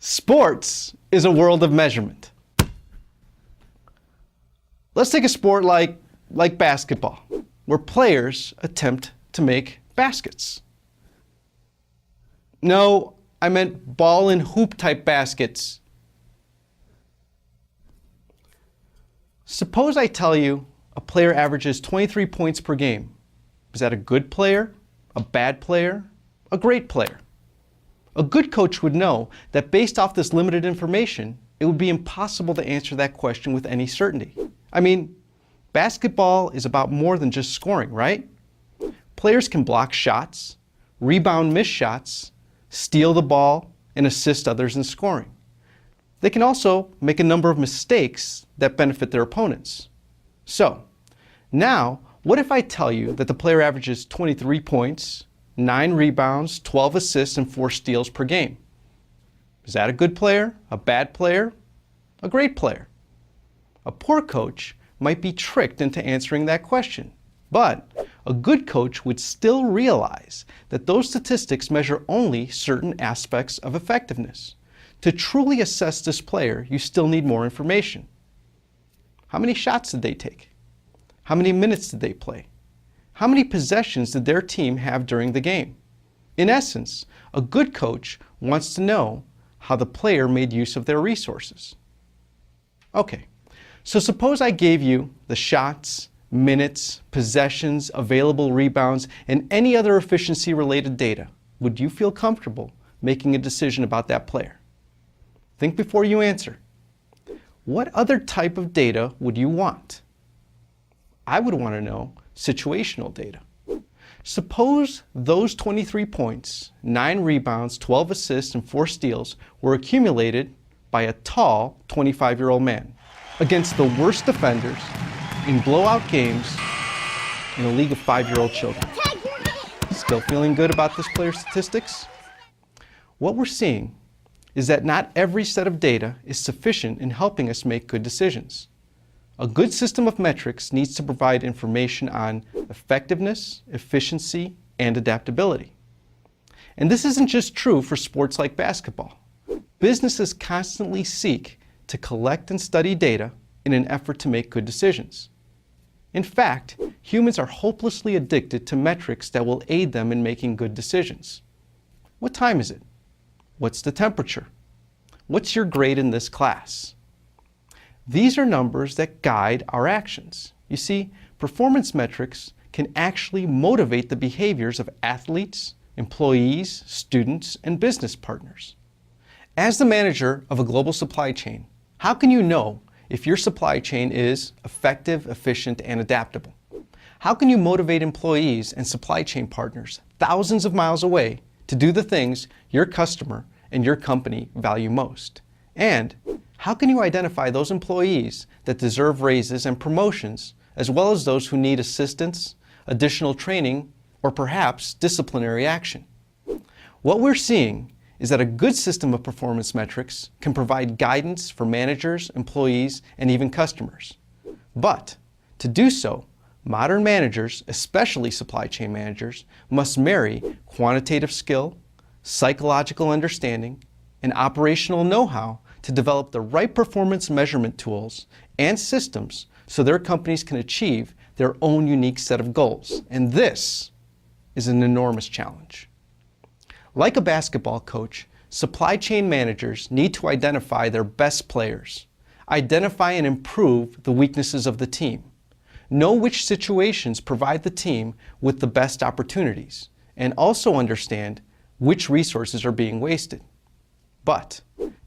Sports is a world of measurement. Let's take a sport like basketball, where players attempt to make baskets. No, I meant ball and hoop type baskets. Suppose I tell you a player averages 23 points per game. Is that a good player, a bad player, a great player? A good coach would know that based off this limited information, it would be impossible to answer that question with any certainty. I mean, basketball is about more than just scoring, right? Players can block shots, rebound missed shots, steal the ball, and assist others in scoring. They can also make a number of mistakes that benefit their opponents. So, now, what if I tell you that the player averages 23 points, 9 rebounds, 12 assists, and 4 steals per game? Is that a good player, a bad player, a great player? A poor coach might be tricked into answering that question, but a good coach would still realize that those statistics measure only certain aspects of effectiveness. To truly assess this player, you still need more information. How many shots did they take? How many minutes did they play? How many possessions did their team have during the game? In essence, a good coach wants to know how the player made use of their resources. Okay, so suppose I gave you the shots, minutes, possessions, available rebounds, and any other efficiency-related data. Would you feel comfortable making a decision about that player? Think before you answer. What other type of data would you want? I would want to know situational data. Suppose those 23 points, 9 rebounds, 12 assists, and 4 steals were accumulated by a tall 25-year-old man against the worst defenders in blowout games in a league of 5-year-old children. Still feeling good about this player's statistics? What we're seeing is that not every set of data is sufficient in helping us make good decisions. A good system of metrics needs to provide information on effectiveness, efficiency, and adaptability. And this isn't just true for sports like basketball. Businesses constantly seek to collect and study data in an effort to make good decisions. In fact, humans are hopelessly addicted to metrics that will aid them in making good decisions. What time is it? What's the temperature? What's your grade in this class? These are numbers that guide our actions. You see, performance metrics can actually motivate the behaviors of athletes, employees, students, and business partners. As the manager of a global supply chain, how can you know if your supply chain is effective, efficient, and adaptable? How can you motivate employees and supply chain partners thousands of miles away to do the things your customer and your company value most? And how can you identify those employees that deserve raises and promotions, as well as those who need assistance, additional training, or perhaps disciplinary action? What we're seeing is that a good system of performance metrics can provide guidance for managers, employees, and even customers. But to do so, modern managers, especially supply chain managers, must marry quantitative skill, psychological understanding, and operational know-how to develop the right performance measurement tools and systems so their companies can achieve their own unique set of goals. And this is an enormous challenge. Like a basketball coach, supply chain managers need to identify their best players, identify and improve the weaknesses of the team, know which situations provide the team with the best opportunities, and also understand which resources are being wasted. But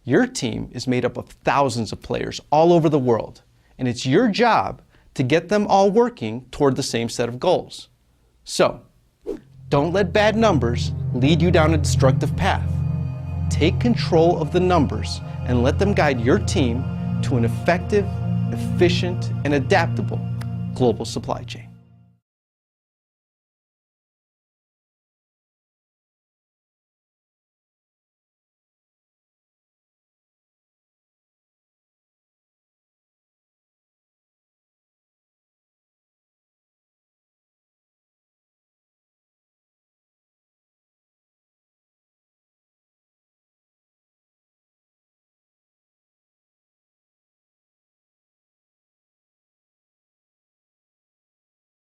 your team is made up of thousands of players all over the world, and it's your job to get them all working toward the same set of goals. So, don't let bad numbers lead you down a destructive path. Take control of the numbers and let them guide your team to an effective, efficient, and adaptable global supply chain.